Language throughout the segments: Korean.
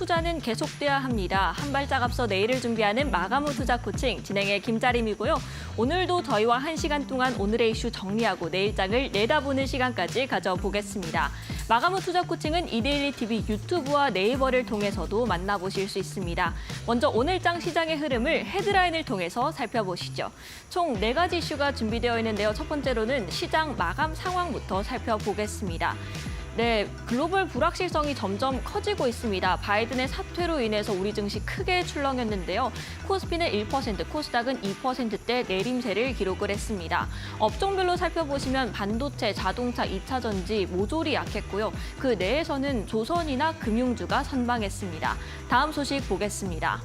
투자는 계속돼야 합니다. 한 발짝 앞서 내일을 준비하는 마감 후 투자 코칭 진행의 김자림이고요. 오늘도 저희와 1시간 동안 오늘의 이슈 정리하고 내일장을 내다보는 시간까지 가져보겠습니다. 마감 후 투자 코칭은 이데일리 TV 유튜브와 네이버를 통해서도 만나보실 수 있습니다. 먼저 오늘장 시장의 흐름을 헤드라인을 통해서 살펴보시죠. 총 4가지 이슈가 준비되어 있는데요. 첫 번째로는 시장 마감 상황부터 살펴보겠습니다. 네, 글로벌 불확실성이 점점 커지고 있습니다. 바이든의 사퇴로 인해서 우리 증시 크게 출렁였는데요. 코스피는 1%, 코스닥은 2%대 내림세를 기록을 했습니다. 업종별로 살펴보시면 반도체, 자동차, 2차 전지, 모조리 약했고요. 그 내에서는 조선이나 금융주가 선방했습니다. 다음 소식 보겠습니다.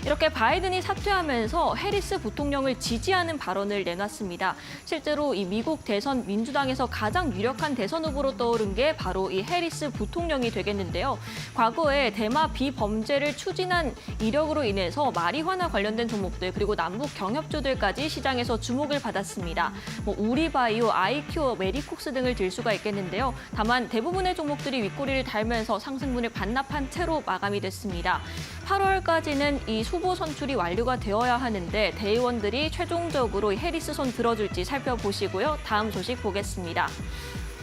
이렇게 바이든이 사퇴하면서 해리스 부통령을 지지하는 발언을 내놨습니다. 실제로 이 미국 대선 민주당에서 가장 유력한 대선 후보로 떠오른 게 바로 이 해리스 부통령이 되겠는데요. 과거에 대마 비범죄를 추진한 이력으로 인해서 마리화나 관련된 종목들 그리고 남북 경협주들까지 시장에서 주목을 받았습니다. 우리바이오, 아이큐어, 메디콕스 등을 들 수가 있겠는데요. 다만 대부분의 종목들이 윗꼬리를 달면서 상승분을 반납한 채로 마감이 됐습니다. 8월까지는 이 후보 선출이 완료가 되어야 하는데 대의원들이 최종적으로 해리스 손 들어줄지 살펴보시고요. 다음 소식 보겠습니다.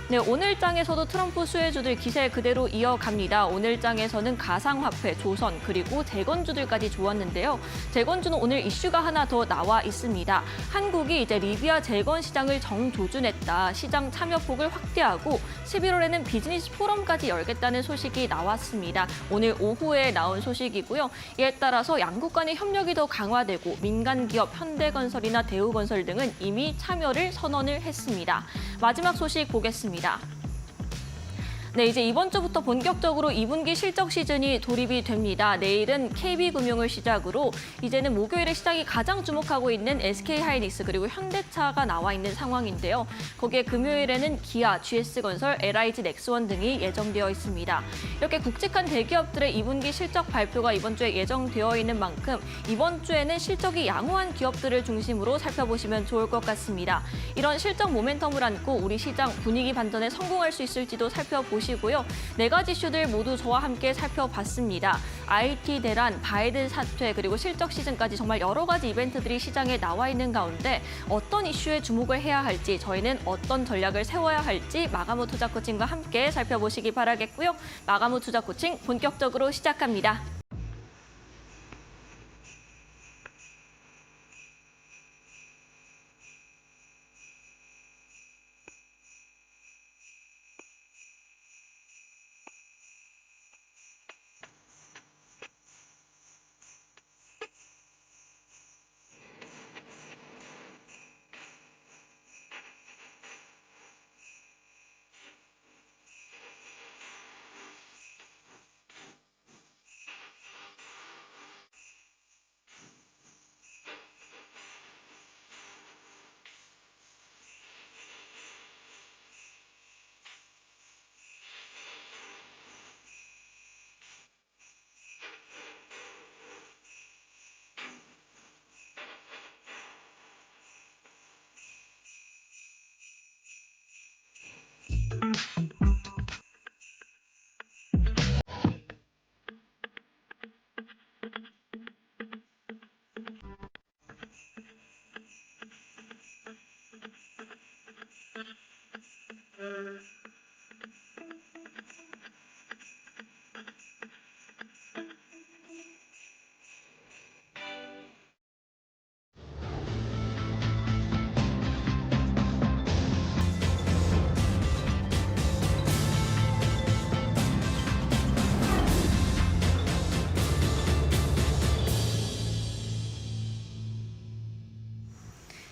네, 오늘장에서도 트럼프 수혜주들 기세 그대로 이어갑니다. 오늘장에서는 가상화폐, 조선, 그리고 재건주들까지 좋았는데요. 재건주는 오늘 이슈가 하나 더 나와 있습니다. 한국이 이제 리비아 재건 시장을 정조준했다. 시장 참여폭을 확대하고 11월에는 비즈니스 포럼까지 열겠다는 소식이 나왔습니다. 오늘 오후에 나온 소식이고요. 이에 따라서 양국 간의 협력이 더 강화되고 민간 기업 현대건설이나 대우건설 등은 이미 참여를 선언을 했습니다. 마지막 소식 보겠습니다. 네, 이제 이번 주부터 본격적으로 2분기 실적 시즌이 돌입이 됩니다. 내일은 KB금융을 시작으로 이제는 목요일에 시장이 가장 주목하고 있는 SK하이닉스 그리고 현대차가 나와 있는 상황인데요. 거기에 금요일에는 기아, GS건설, LIG 넥스원 등이 예정되어 있습니다. 이렇게 굵직한 대기업들의 2분기 실적 발표가 이번 주에 예정되어 있는 만큼 이번 주에는 실적이 양호한 기업들을 중심으로 살펴보시면 좋을 것 같습니다. 이런 실적 모멘텀을 안고 우리 시장 분위기 반전에 성공할 수 있을지도 살펴보시고요. 4가지 이슈들 모두 저와 함께 살펴봤습니다. IT 대란, 바이든 사퇴, 그리고 실적 시즌까지 정말 여러 가지 이벤트들이 시장에 나와 있는 가운데 어떤 이슈에 주목을 해야 할지, 저희는 어떤 전략을 세워야 할지 마감 후 투자 코칭과 함께 살펴보시기 바라겠고요. 마감 후 투자 코칭 본격적으로 시작합니다.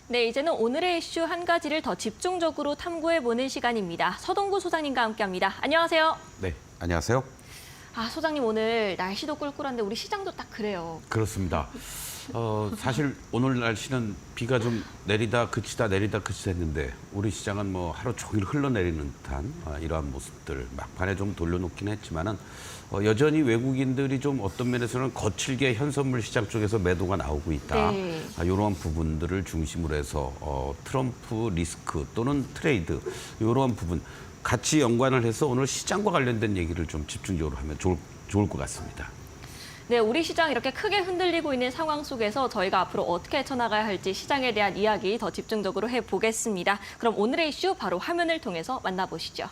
네, 이제는 오늘의 이슈 한 가지를 더 집중적으로 탐구해보는 시간입니다. 서동구 소장님과 함께합니다. 안녕하세요. 네, 안녕하세요. 소장님 오늘 날씨도 꿀꿀한데 우리 시장도 딱 그래요. 그렇습니다. 사실 오늘 날씨는 비가 좀 내리다 그치다 했는데 우리 시장은 뭐 하루 종일 흘러내리는 듯한 이러한 모습들 막판에 좀 돌려놓긴 했지만은 여전히 외국인들이 좀 어떤 면에서는 거칠게 현선물 시장 쪽에서 매도가 나오고 있다. 네. 이러한 부분들을 중심으로 해서 트럼프 리스크 또는 트레이드 이러한 부분 같이 연관을 해서 오늘 시장과 관련된 얘기를 좀 집중적으로 하면 좋을 것 같습니다. 네, 우리 시장 이렇게 크게 흔들리고 있는 상황 속에서 저희가 앞으로 어떻게 헤쳐나가야 할지 시장에 대한 이야기 더 집중적으로 해보겠습니다. 그럼 오늘의 이슈 바로 화면을 통해서 만나보시죠.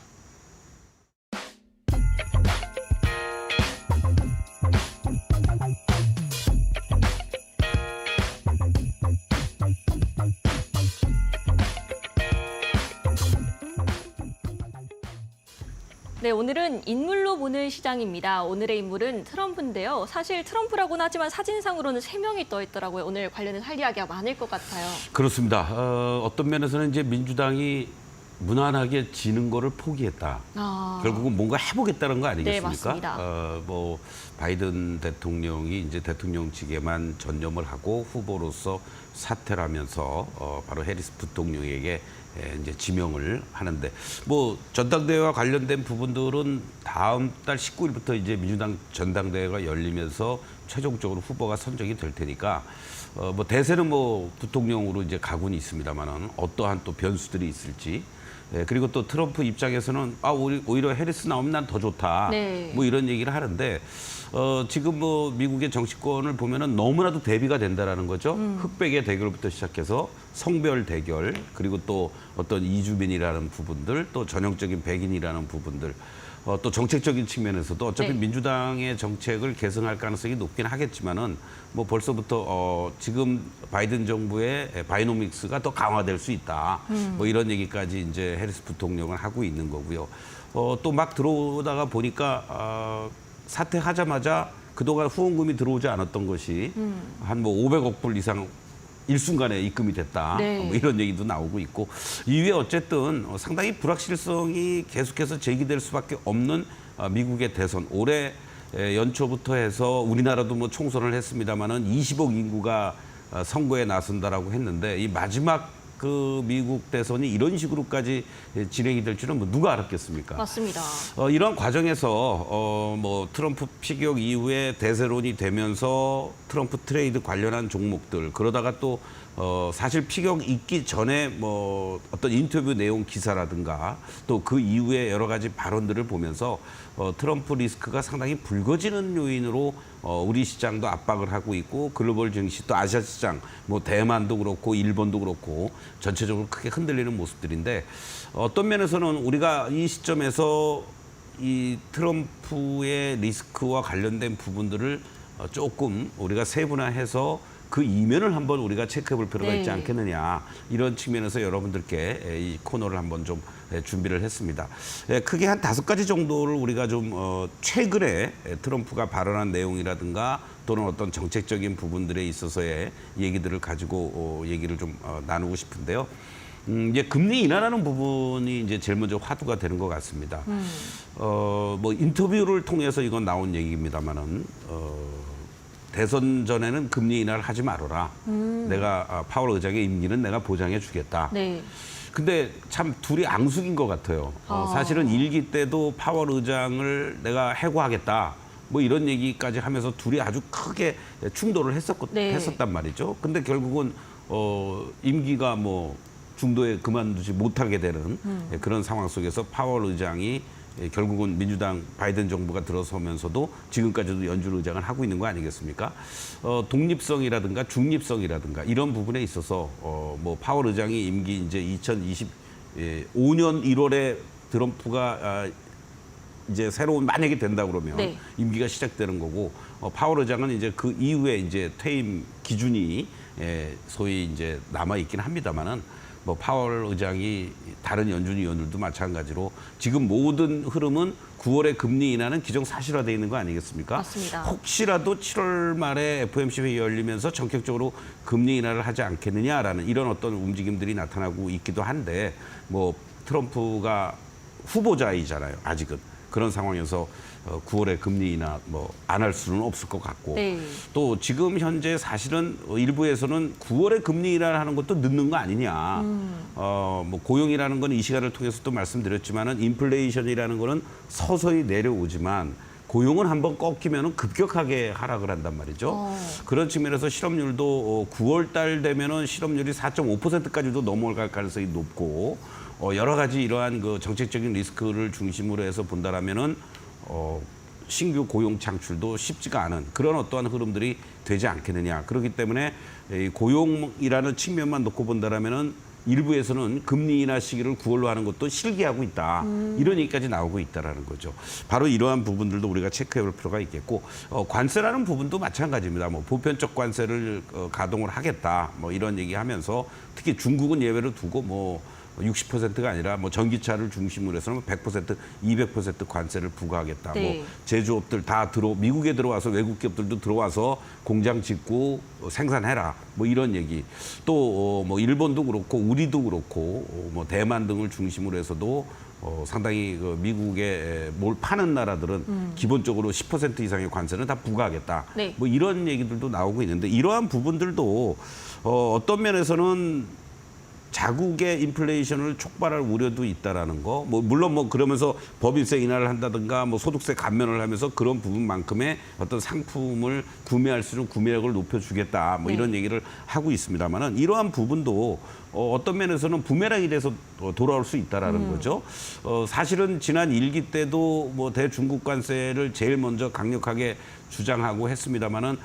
네, 오늘은 인물로 보는 시장입니다. 오늘의 인물은 트럼프인데요. 사실 트럼프라고는 하지만 사진상으로는 3명이 떠 있더라고요. 오늘 관련해서 할 이야기가 많을 것 같아요. 그렇습니다. 어떤 면에서는 이제 민주당이 무난하게 지는 거를 포기했다. 결국은 뭔가 해보겠다는 거 아니겠습니까? 네, 맞습니다. 뭐 바이든 대통령이 이제 대통령직에만 전념을 하고 후보로서 사퇴를 하면서 바로 해리스 부통령에게 이제 지명을 하는데 뭐 전당대회와 관련된 부분들은 다음 달 19일부터 이제 민주당 전당대회가 열리면서 최종적으로 후보가 선정이 될 테니까 뭐 대세는 뭐 부통령으로 이제 가고는 있습니다만은 어떠한 또 변수들이 있을지. 그리고 또 트럼프 입장에서는 오히려 해리스 나오면 난 더 좋다. 네. 뭐 이런 얘기를 하는데 지금 뭐 미국의 정치권을 보면은 너무나도 대비가 된다라는 거죠. 흑백의 대결부터 시작해서 성별 대결 그리고 또 어떤 이주민이라는 부분들 또 전형적인 백인이라는 부분들 또 정책적인 측면에서도 어차피 네. 민주당의 정책을 계승할 가능성이 높긴 하겠지만은 뭐 벌써부터 지금 바이든 정부의 바이노믹스가 더 강화될 수 있다. 뭐 이런 얘기까지 이제 해리스 부통령은 하고 있는 거고요. 또 막 들어오다가 보니까 사퇴하자마자 그동안 후원금이 들어오지 않았던 것이 한 뭐 500억 불 이상 일순간에 입금이 됐다. 네. 뭐 이런 얘기도 나오고 있고 이후에 어쨌든 상당히 불확실성이 계속해서 제기될 수밖에 없는 미국의 대선. 올해 연초부터 해서 우리나라도 뭐 총선을 했습니다마는 20억 인구가 선거에 나선다라고 했는데 이 마지막 그 미국 대선이 이런 식으로까지 진행이 될 줄은 뭐 누가 알았겠습니까? 맞습니다. 이런 과정에서 뭐 트럼프 피격 이후에 대세론이 되면서 트럼프 트레이드 관련한 종목들 그러다가 또 사실 피격 있기 전에 뭐 어떤 인터뷰 내용 기사라든가 또 그 이후에 여러 가지 발언들을 보면서 트럼프 리스크가 상당히 불거지는 요인으로 우리 시장도 압박을 하고 있고 글로벌 증시 또 아시아 시장 뭐 대만도 그렇고 일본도 그렇고 전체적으로 크게 흔들리는 모습들인데 어떤 면에서는 우리가 이 시점에서 이 트럼프의 리스크와 관련된 부분들을 조금 우리가 세분화해서 그 이면을 한번 우리가 체크해 볼 필요가 있지 네. 않겠느냐 이런 측면에서 여러분들께 이 코너를 한번 좀 준비를 했습니다. 크게 한 5가지 정도를 우리가 좀 최근에 트럼프가 발언한 내용이라든가 또는 어떤 정책적인 부분들에 있어서의 얘기들을 가지고 얘기를 좀 나누고 싶은데요. 이제 금리 인하라는 부분이 이제 제일 먼저 화두가 되는 것 같습니다. 뭐 인터뷰를 통해서 이건 나온 얘기입니다만은 대선 전에는 금리 인하를 하지 말아라. 내가 파월 의장의 임기는 내가 보장해 주겠다. 네. 근데 참 둘이 앙숙인 것 같아요. 사실은 일기 때도 파월 의장을 내가 해고하겠다. 뭐 이런 얘기까지 하면서 둘이 아주 크게 충돌을 네. 했었단 말이죠. 근데 결국은 임기가 뭐 중도에 그만두지 못하게 되는 그런 상황 속에서 파월 의장이 결국은 민주당 바이든 정부가 들어서면서도 지금까지도 연준 의장을 하고 있는 거 아니겠습니까? 독립성이라든가 중립성이라든가 이런 부분에 있어서 뭐 파월 의장이 임기 이제 2025년 1월에 트럼프가 이제 새로운 만약에 된다 그러면 네. 임기가 시작되는 거고 파월 의장은 이제 그 이후에 이제 퇴임 기준이 소위 이제 남아 있긴 합니다만은 뭐 파월 의장이 다른 연준 위원들도 마찬가지로 지금 모든 흐름은 9월에 금리 인하는 기정사실화되어 있는 거 아니겠습니까? 맞습니다. 혹시라도 7월 말에 FOMC 회의 열리면서 전격적으로 금리 인하를 하지 않겠느냐라는 이런 어떤 움직임들이 나타나고 있기도 한데 뭐 트럼프가 후보자이잖아요. 아직은. 그런 상황에서 9월에 금리 인하 뭐 안 할 수는 없을 것 같고 네. 또 지금 현재 사실은 일부에서는 9월에 금리 인하를 하는 것도 늦는 거 아니냐. 뭐 고용이라는 건 이 시간을 통해서 또 말씀드렸지만은 인플레이션이라는 거는 서서히 내려오지만 고용은 한번 꺾이면은 급격하게 하락을 한단 말이죠. 그런 측면에서 실업률도 9월 달 되면은 실업률이 4.5%까지도 넘어갈 가능성이 높고 여러 가지 이러한 그 정책적인 리스크를 중심으로 해서 본다라면은 신규 고용 창출도 쉽지가 않은 그런 어떠한 흐름들이 되지 않겠느냐. 그렇기 때문에 이 고용이라는 측면만 놓고 본다라면은 일부에서는 금리 인하 시기를 9월로 하는 것도 실기하고 있다. 이런 얘기까지 나오고 있다라는 거죠. 바로 이러한 부분들도 우리가 체크해볼 필요가 있겠고 관세라는 부분도 마찬가지입니다. 뭐 보편적 관세를 가동을 하겠다. 뭐 이런 얘기하면서 특히 중국은 예외로 두고 뭐 60%가 아니라 뭐 전기차를 중심으로 해서는 100%, 200% 관세를 부과하겠다. 네. 뭐 제조업들 다 미국에 들어와서 외국 기업들도 들어와서 공장 짓고 생산해라. 뭐 이런 얘기. 또 뭐 일본도 그렇고 우리도 그렇고 뭐 대만 등을 중심으로 해서도 상당히 그 미국에 뭘 파는 나라들은 기본적으로 10% 이상의 관세는 다 부과하겠다. 네. 뭐 이런 얘기들도 나오고 있는데 이러한 부분들도 어떤 면에서는 자국의 인플레이션을 촉발할 우려도 있다라는 거. 뭐 물론 뭐 그러면서 법인세 인하를 한다든가 뭐 소득세 감면을 하면서 그런 부분만큼의 어떤 상품을 구매할 수 있는 구매력을 높여주겠다. 뭐 이런 얘기를 하고 있습니다만은 이러한 부분도 어떤 면에서는 부메랑이 돼서 돌아올 수 있다라는 거죠. 사실은 지난 1기 때도 뭐 대중국 관세를 제일 먼저 강력하게 주장하고 했습니다만은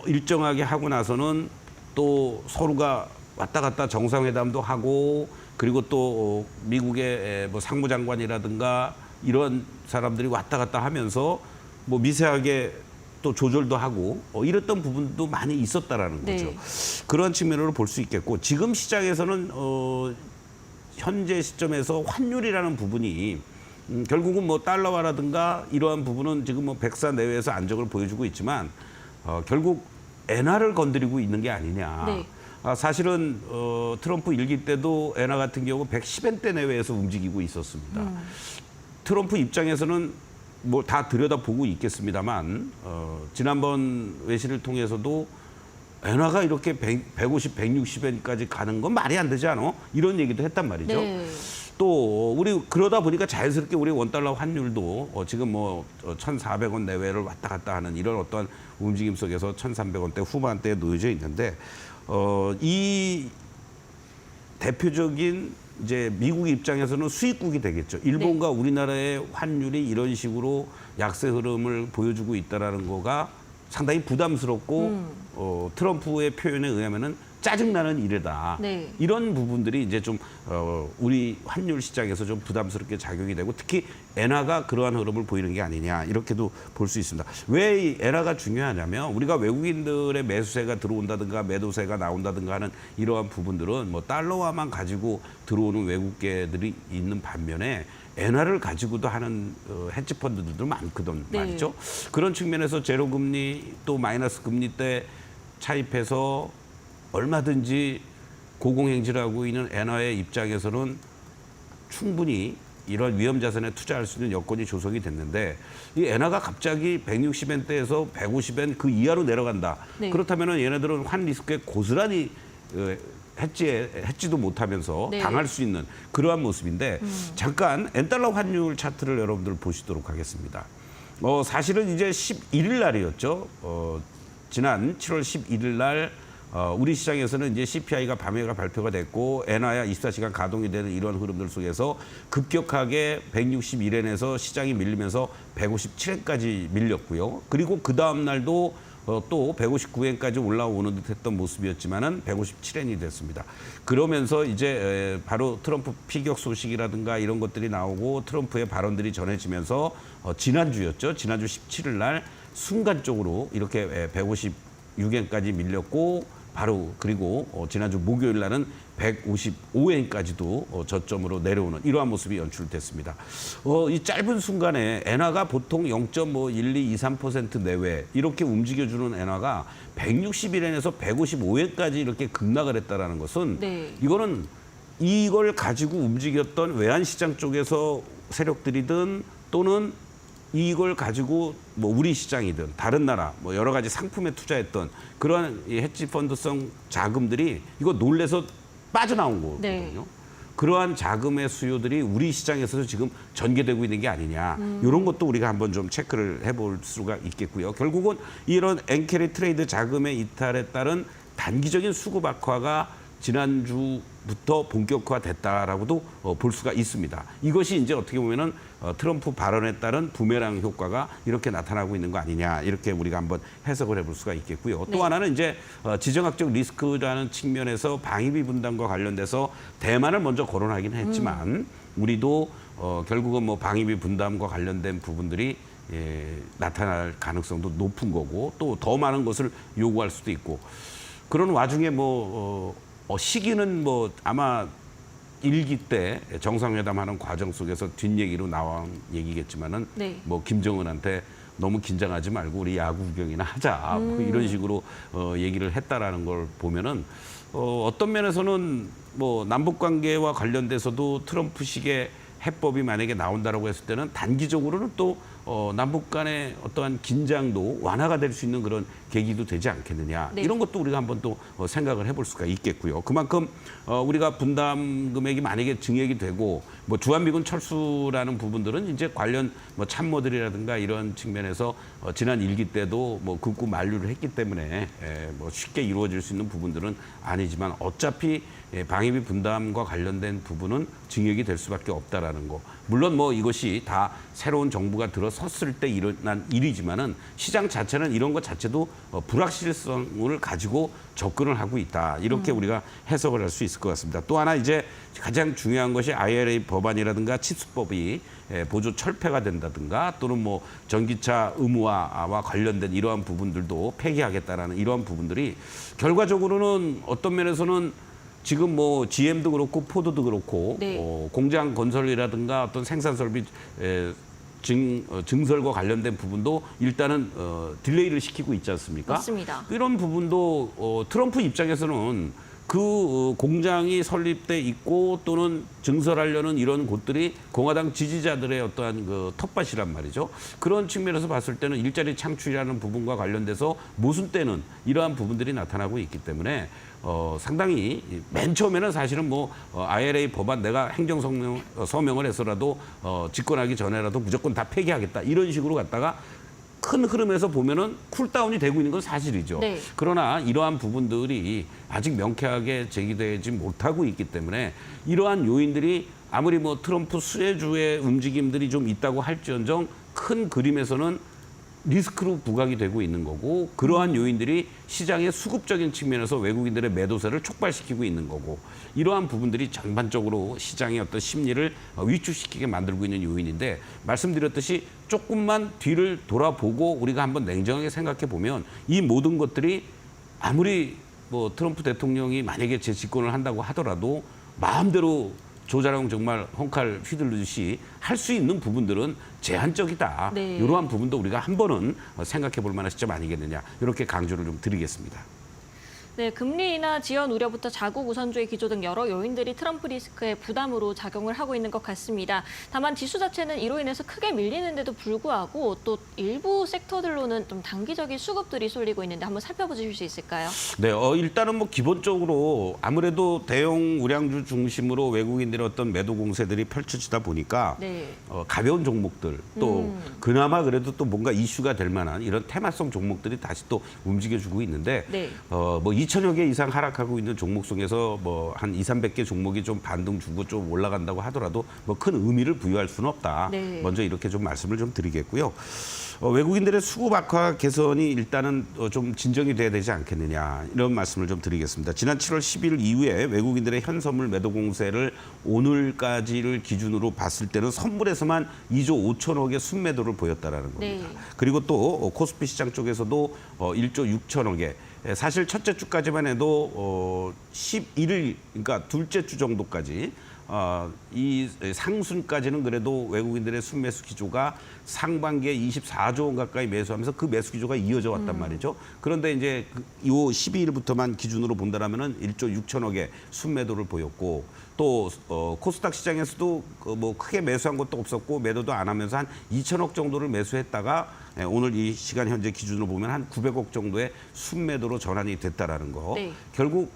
일정하게 하고 나서는 또 서로가 왔다 갔다 정상회담도 하고 그리고 또 미국의 뭐 상무장관이라든가 이런 사람들이 왔다 갔다 하면서 뭐 미세하게 또 조절도 하고 이랬던 부분도 많이 있었다라는 거죠. 네. 그런 측면으로 볼 수 있겠고 지금 시장에서는 현재 시점에서 환율이라는 부분이 결국은 뭐 달러화라든가 이러한 부분은 지금 뭐 백사 내외에서 안정을 보여주고 있지만 결국 엔화를 건드리고 있는 게 아니냐. 네. 사실은 트럼프 1기 때도 엔화 같은 경우 110엔대 내외에서 움직이고 있었습니다. 트럼프 입장에서는 뭐 다 들여다보고 있겠습니다만 지난번 외신을 통해서도 엔화가 이렇게 150, 160엔까지 가는 건 말이 안 되지 않아? 이런 얘기도 했단 말이죠. 네. 또 우리 그러다 보니까 자연스럽게 우리 원달러 환율도 지금 뭐 1,400원 내외를 왔다 갔다 하는 이런 어떠한 움직임 속에서 1,300원대 후반대에 놓여져 있는데 이 대표적인 이제 미국 입장에서는 수입국이 되겠죠. 일본과 우리나라의 환율이 이런 식으로 약세 흐름을 보여주고 있다라는 거가 상당히 부담스럽고 트럼프의 표현에 의하면은 짜증나는 일이다. 네. 이런 부분들이 이제 좀 우리 환율 시장에서 좀 부담스럽게 작용이 되고 특히 엔화가 그러한 흐름을 보이는 게 아니냐 이렇게도 볼 수 있습니다. 왜 이 엔화가 중요하냐면 우리가 외국인들의 매수세가 들어온다든가 매도세가 나온다든가 하는 이러한 부분들은 뭐 달러화만 가지고 들어오는 외국계들이 있는 반면에 엔화를 가지고도 하는 헤지 펀드들도 많거든 말이죠. 그런 측면에서 제로 금리 또 마이너스 금리 때 차입해서 얼마든지 고공행지를 하고 있는 엔화의 입장에서는 충분히 이런 위험 자산에 투자할 수 있는 여건이 조성이 됐는데 이 엔화가 갑자기 160엔대에서 150엔 그 이하로 내려간다. 네. 그렇다면 얘네들은 환 리스크에 고스란히 했지도 못하면서 네. 당할 수 있는 그러한 모습인데 잠깐 엔달러 환율 차트를 여러분들 보시도록 하겠습니다. 사실은 이제 11일 날이었죠. 지난 7월 11일 날 우리 시장에서는 이제 CPI가 밤에가 발표가 됐고 엔화야 24시간 가동이 되는 이런 흐름들 속에서 급격하게 161엔에서 시장이 밀리면서 157엔까지 밀렸고요. 그리고 그 다음 날도 또 159엔까지 올라오는 듯했던 모습이었지만은 157엔이 됐습니다. 그러면서 이제 바로 트럼프 피격 소식이라든가 이런 것들이 나오고 트럼프의 발언들이 전해지면서 지난주였죠. 지난주 17일 날 순간적으로 이렇게 156엔까지 밀렸고 바로 그리고 지난주 목요일 날은 155엔까지도 저점으로 내려오는 이러한 모습이 연출됐습니다. 이 짧은 순간에 엔화가 보통 0.12, 23% 내외 이렇게 움직여주는 엔화가 161엔에서 155엔까지 이렇게 급락을 했다라는 것은 네. 이거는 이걸 가지고 움직였던 외환시장 쪽에서 세력들이든 또는 이걸 가지고 뭐 우리 시장이든 다른 나라 뭐 여러 가지 상품에 투자했던 그러한 헤지 펀드성 자금들이 이거 놀래서 빠져나온 거거든요. 네. 그러한 자금의 수요들이 우리 시장에서도 지금 전개되고 있는 게 아니냐. 이런 것도 우리가 한번 좀 체크를 해볼 수가 있겠고요. 결국은 이런 엔캐리 트레이드 자금의 이탈에 따른 단기적인 수급 악화가 지난주 부터 본격화됐다라고도 볼 수가 있습니다. 이것이 이제 어떻게 보면은 트럼프 발언에 따른 부메랑 효과가 이렇게 나타나고 있는 거 아니냐 이렇게 우리가 한번 해석을 해볼 수가 있겠고요. 네. 또 하나는 이제 지정학적 리스크라는 측면에서 방위비 분담과 관련돼서 대만을 먼저 거론하긴 했지만 우리도 결국은 뭐 방위비 분담과 관련된 부분들이 나타날 가능성도 높은 거고 또 더 많은 것을 요구할 수도 있고 그런 와중에 시기는 뭐 아마 일기 때 정상회담하는 과정 속에서 뒷얘기로 나온 얘기겠지만은 네. 뭐 김정은한테 너무 긴장하지 말고 우리 야구 구경이나 하자 뭐 이런 식으로 얘기를 했다라는 걸 보면은 어떤 면에서는 뭐 남북 관계와 관련돼서도 트럼프식의 해법이 만약에 나온다라고 했을 때는 단기적으로는 또 남북 간의 어떠한 긴장도 완화가 될 수 있는 그런 계기도 되지 않겠느냐. 네. 이런 것도 우리가 한번 또 생각을 해볼 수가 있겠고요. 그만큼 우리가 분담 금액이 만약에 증액이 되고 뭐 주한미군 철수라는 부분들은 이제 관련 뭐 참모들이라든가 이런 측면에서 지난 일기 때도 뭐 극구 만류를 했기 때문에 뭐 쉽게 이루어질 수 있는 부분들은 아니지만 어차피 방위비 분담과 관련된 부분은 증액이 될 수밖에 없다라는 거. 물론 뭐 이것이 다 새로운 정부가 들어섰을 때 일어난 일이지만은 시장 자체는 이런 것 자체도 불확실성을 가지고 접근을 하고 있다. 이렇게 우리가 해석을 할 수 있을 것 같습니다. 또 하나 이제 가장 중요한 것이 IRA 법안이라든가 칩스법이 보조 철폐가 된다든가 또는 뭐 전기차 의무화와 관련된 이러한 부분들도 폐기하겠다라는 이러한 부분들이 결과적으로는 어떤 면에서는 지금 뭐 GM도 그렇고 포드도 그렇고 네. 공장 건설이라든가 어떤 생산 설비 증설과 관련된 부분도 일단은 딜레이를 시키고 있지 않습니까? 맞습니다. 이런 부분도 트럼프 입장에서는 그 공장이 설립돼 있고 또는 증설하려는 이런 곳들이 공화당 지지자들의 어떠한 그 텃밭이란 말이죠. 그런 측면에서 봤을 때는 일자리 창출이라는 부분과 관련돼서 모순되는 이러한 부분들이 나타나고 있기 때문에 상당히 맨 처음에는 사실은 뭐 IRA 법안 내가 서명을 해서라도 집권하기 전에라도 무조건 다 폐기하겠다 이런 식으로 갔다가 큰 흐름에서 보면은 쿨다운이 되고 있는 건 사실이죠. 네. 그러나 이러한 부분들이 아직 명쾌하게 제기되지 못하고 있기 때문에 이러한 요인들이 아무리 뭐 트럼프 수혜주의 움직임들이 좀 있다고 할지언정 큰 그림에서는 리스크로 부각이 되고 있는 거고 그러한 요인들이 시장의 수급적인 측면에서 외국인들의 매도세를 촉발시키고 있는 거고 이러한 부분들이 전반적으로 시장의 어떤 심리를 위축시키게 만들고 있는 요인인데 말씀드렸듯이 조금만 뒤를 돌아보고 우리가 한번 냉정하게 생각해 보면 이 모든 것들이 아무리 뭐 트럼프 대통령이 만약에 재집권을 한다고 하더라도 마음대로 조자룡 정말 헝칼 휘둘르듯이 할 수 있는 부분들은 제한적이다. 네. 이러한 부분도 우리가 한 번은 생각해 볼 만한 시점 아니겠느냐. 이렇게 강조를 좀 드리겠습니다. 네, 금리 인하 지연 우려부터 자국 우선주의 기조 등 여러 요인들이 트럼프 리스크의 부담으로 작용을 하고 있는 것 같습니다. 다만 지수 자체는 이로 인해서 크게 밀리는데도 불구하고 또 일부 섹터들로는 좀 단기적인 수급들이 쏠리고 있는데 한번 살펴보실 수 있을까요? 네, 일단은 뭐 기본적으로 아무래도 대형 우량주 중심으로 외국인들의 어떤 매도 공세들이 펼쳐지다 보니까 네. 가벼운 종목들 또 그나마 그래도 또 뭔가 이슈가 될 만한 이런 테마성 종목들이 다시 또 움직여주고 있는데 네. 뭐 2천여 개 이상 하락하고 있는 종목 속에서 뭐 한 200~300개 종목이 좀 반등 주고 좀 올라간다고 하더라도 뭐 큰 의미를 부여할 수는 없다. 네. 먼저 이렇게 좀 말씀을 좀 드리겠고요. 외국인들의 수급 악화 개선이 일단은 좀 진정이 돼야 되지 않겠느냐 이런 말씀을 좀 드리겠습니다. 지난 7월 10일 이후에 외국인들의 현선물 매도 공세를 오늘까지를 기준으로 봤을 때는 선물에서만 2조 5천억의 순매도를 보였다라는 겁니다. 네. 그리고 또 코스피 시장 쪽에서도 1조 6천억에 사실 첫째 주까지만 해도 11일 그러니까 둘째 주 정도까지 이 상순까지는 그래도 외국인들의 순매수 기조가 상반기에 24조 원 가까이 매수하면서 그 매수 기조가 이어져 왔단 말이죠. 그런데 이제 이 12일부터만 기준으로 본다라면은 1조 6천억의 순매도를 보였고 또 코스닥 시장에서도 뭐 크게 매수한 것도 없었고 매도도 안 하면서 한 2천억 정도를 매수했다가 오늘 이 시간 현재 기준으로 보면 한 900억 정도의 순매도로 전환이 됐다라는 거. 네. 결국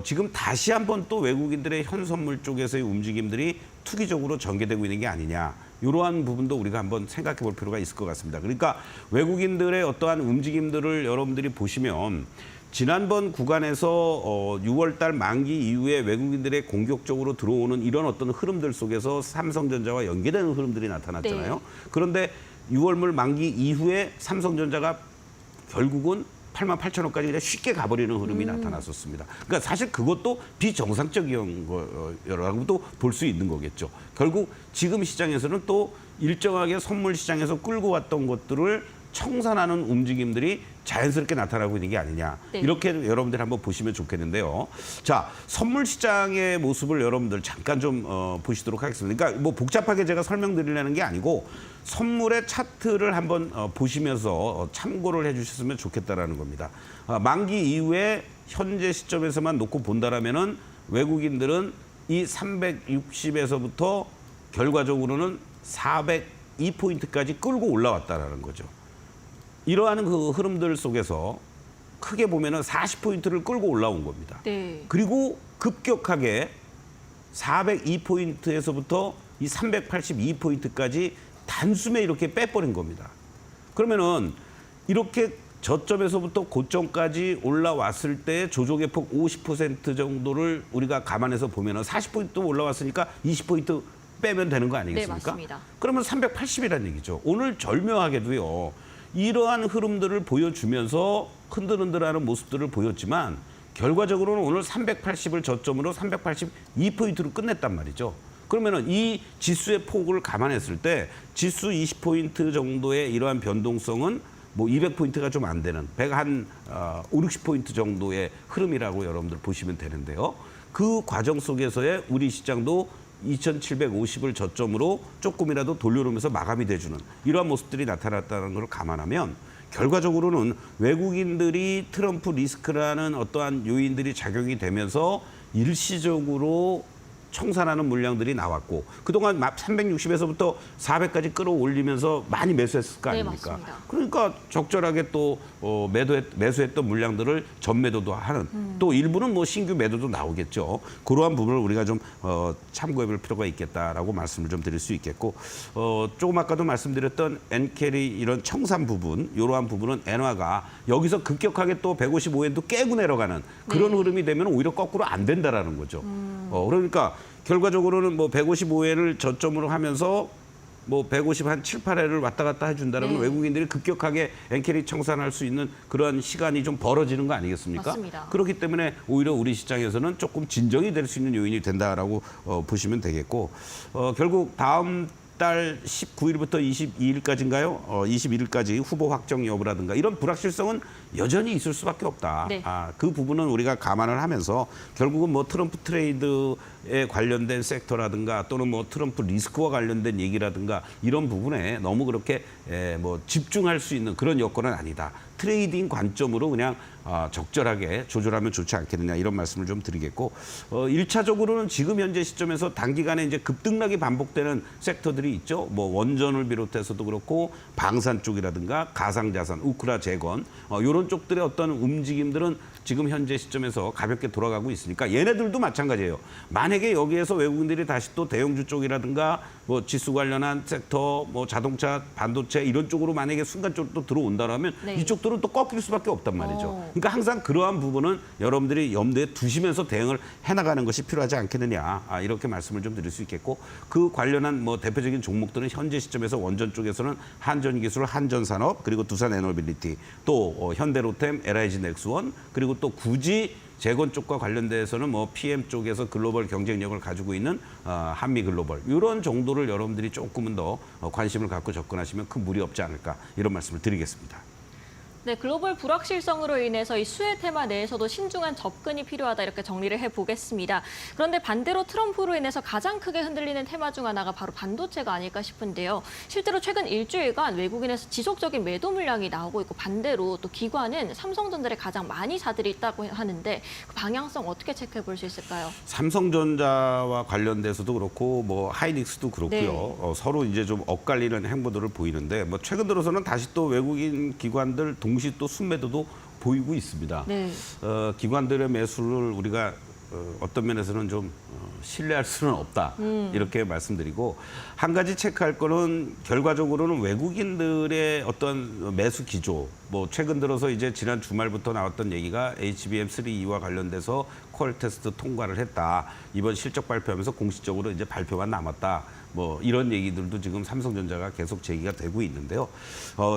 지금 다시 한번 또 외국인들의 현선물 쪽에서의 움직임들이 투기적으로 전개되고 있는 게 아니냐. 이러한 부분도 우리가 한번 생각해 볼 필요가 있을 것 같습니다. 그러니까 외국인들의 어떠한 움직임들을 여러분들이 보시면 지난번 구간에서 6월 달 만기 이후에 외국인들의 공격적으로 들어오는 이런 어떤 흐름들 속에서 삼성전자와 연계되는 흐름들이 나타났잖아요. 네. 그런데 6월물 만기 이후에 삼성전자가 결국은 88,000원까지 그냥 쉽게 가버리는 흐름이 나타났었습니다. 그러니까 사실 그것도 비정상적인 거라고도 볼 수 있는 거겠죠. 결국 지금 시장에서는 또 일정하게 선물 시장에서 끌고 왔던 것들을 청산하는 움직임들이 자연스럽게 나타나고 있는 게 아니냐. 네. 이렇게 여러분들 한번 보시면 좋겠는데요. 자, 선물 시장의 모습을 여러분들 잠깐 좀 보시도록 하겠습니다. 그러니까 뭐 복잡하게 제가 설명드리려는 게 아니고 선물의 차트를 한번 보시면서 참고를 해주셨으면 좋겠다라는 겁니다. 만기 이후에 현재 시점에서만 놓고 본다라면은 외국인들은 이 360에서부터 결과적으로는 402포인트까지 끌고 올라왔다라는 거죠. 이러한 그 흐름들 속에서 크게 보면은 40포인트를 끌고 올라온 겁니다. 네. 그리고 급격하게 402포인트에서부터 이 382포인트까지 단숨에 이렇게 빼버린 겁니다. 그러면은 이렇게 저점에서부터 고점까지 올라왔을 때 조정의 폭 50% 정도를 우리가 감안해서 보면은 40포인트 올라왔으니까 20포인트 빼면 되는 거 아니겠습니까? 네, 맞습니다. 그러면 380이라는 얘기죠. 오늘 절묘하게도요. 이러한 흐름들을 보여주면서 흔들흔들하는 모습들을 보였지만 결과적으로는 오늘 380을 저점으로 382포인트로 끝냈단 말이죠. 그러면은 이 지수의 폭을 감안했을 때 지수 20포인트 정도의 이러한 변동성은 뭐 200포인트가 좀 안 되는 5, 60포인트 정도의 흐름이라고 여러분들 보시면 되는데요. 그 과정 속에서의 우리 시장도 2,750을 저점으로 조금이라도 돌려놓으면서 마감이 돼주는 이러한 모습들이 나타났다는 걸 감안하면 결과적으로는 외국인들이 트럼프 리스크라는 어떠한 요인들이 작용이 되면서 일시적으로 청산하는 물량들이 나왔고 그동안 360에서부터 400까지 끌어올리면서 많이 매수했을 거 네, 아닙니까? 맞습니다. 그러니까 적절하게 또 매수했던 물량들을 전매도도 하는 또 일부는 뭐 신규 매도도 나오겠죠. 그러한 부분을 우리가 좀 참고해 볼 필요가 있겠다라고 말씀을 좀 드릴 수 있겠고 조금 아까도 말씀드렸던 엔캐리 이런 청산 부분 이러한 부분은 엔화가 여기서 급격하게 또 155엔도 깨고 내려가는 그런 네. 흐름이 되면 오히려 거꾸로 안 된다라는 거죠. 그러니까 결과적으로는 뭐 155엔을 저점으로 하면서 뭐 150 한 7, 8회를 왔다 갔다 해준다면 네. 외국인들이 급격하게 엔캐리 청산할 수 있는 그런 시간이 좀 벌어지는 거 아니겠습니까? 맞습니다. 그렇기 때문에 오히려 우리 시장에서는 조금 진정이 될 수 있는 요인이 된다라고 보시면 되겠고 결국 다음 달 19일부터 22일까지인가요? 21일까지 후보 확정 여부라든가 이런 불확실성은 여전히 있을 수밖에 없다. 네. 그 부분은 우리가 감안을 하면서 결국은 뭐 트럼프 트레이드에 관련된 섹터라든가 또는 뭐 트럼프 리스크와 관련된 얘기라든가 이런 부분에 너무 그렇게 뭐 집중할 수 있는 그런 여건은 아니다. 트레이딩 관점으로 그냥 적절하게 조절하면 좋지 않겠느냐 이런 말씀을 좀 드리겠고 1차적으로는 지금 현재 시점에서 단기간에 이제 급등락이 반복되는 섹터들이 있죠. 뭐 원전을 비롯해서도 그렇고 방산 쪽이라든가 가상자산, 우크라 재건 이런 쪽들의 어떤 움직임들은 지금 현재 시점에서 가볍게 돌아가고 있으니까 얘네들도 마찬가지예요. 만약에 여기에서 외국인들이 다시 또 대형주 쪽이라든가 뭐 지수 관련한 섹터, 뭐 자동차, 반도체 이런 쪽으로 만약에 순간적으로 또 들어온다라면 네. 이쪽들은 또 꺾일 수밖에 없단 말이죠. 그러니까 항상 그러한 부분은 여러분들이 염두에 두시면서 대응을 해나가는 것이 필요하지 않겠느냐 이렇게 말씀을 좀 드릴 수 있겠고 그 관련한 뭐 대표적인 종목들은 현재 시점에서 원전 쪽에서는 한전기술, 한전산업 그리고 두산에너빌리티 또 현대로템, LIG 넥스원 그리고 또 굳이 재건 쪽과 관련돼서는 뭐 PM 쪽에서 글로벌 경쟁력을 가지고 있는 한미글로벌 이런 정도를 여러분들이 조금은 더 관심을 갖고 접근하시면 큰 무리 없지 않을까 이런 말씀을 드리겠습니다. 네, 글로벌 불확실성으로 인해서 이 수혜 테마 내에서도 신중한 접근이 필요하다 이렇게 정리를 해보겠습니다. 그런데 반대로 트럼프로 인해서 가장 크게 흔들리는 테마 중 하나가 바로 반도체가 아닐까 싶은데요. 실제로 최근 일주일간 외국인에서 지속적인 매도 물량이 나오고 있고 반대로 또 기관은 삼성전자를 가장 많이 사들이 있다고 하는데 그 방향성 어떻게 체크해 볼 수 있을까요? 삼성전자와 관련돼서도 그렇고 뭐 하이닉스도 그렇고요. 네. 서로 이제 좀 엇갈리는 행보들을 보이는데 뭐 최근 들어서는 다시 또 외국인 기관들 동시 또 순매도도 보이고 있습니다. 네. 기관들의 매수를 우리가 어떤 면에서는 좀 신뢰할 수는 없다 이렇게 말씀드리고 한 가지 체크할 거는 결과적으로는 외국인들의 어떤 매수 기조 뭐 최근 들어서 이제 지난 주말부터 나왔던 얘기가 HBM3E와 관련돼서 콜 테스트 통과를 했다. 이번 실적 발표하면서 공식적으로 이제 발표만 남았다. 뭐 이런 얘기들도 지금 삼성전자가 계속 제기가 되고 있는데요.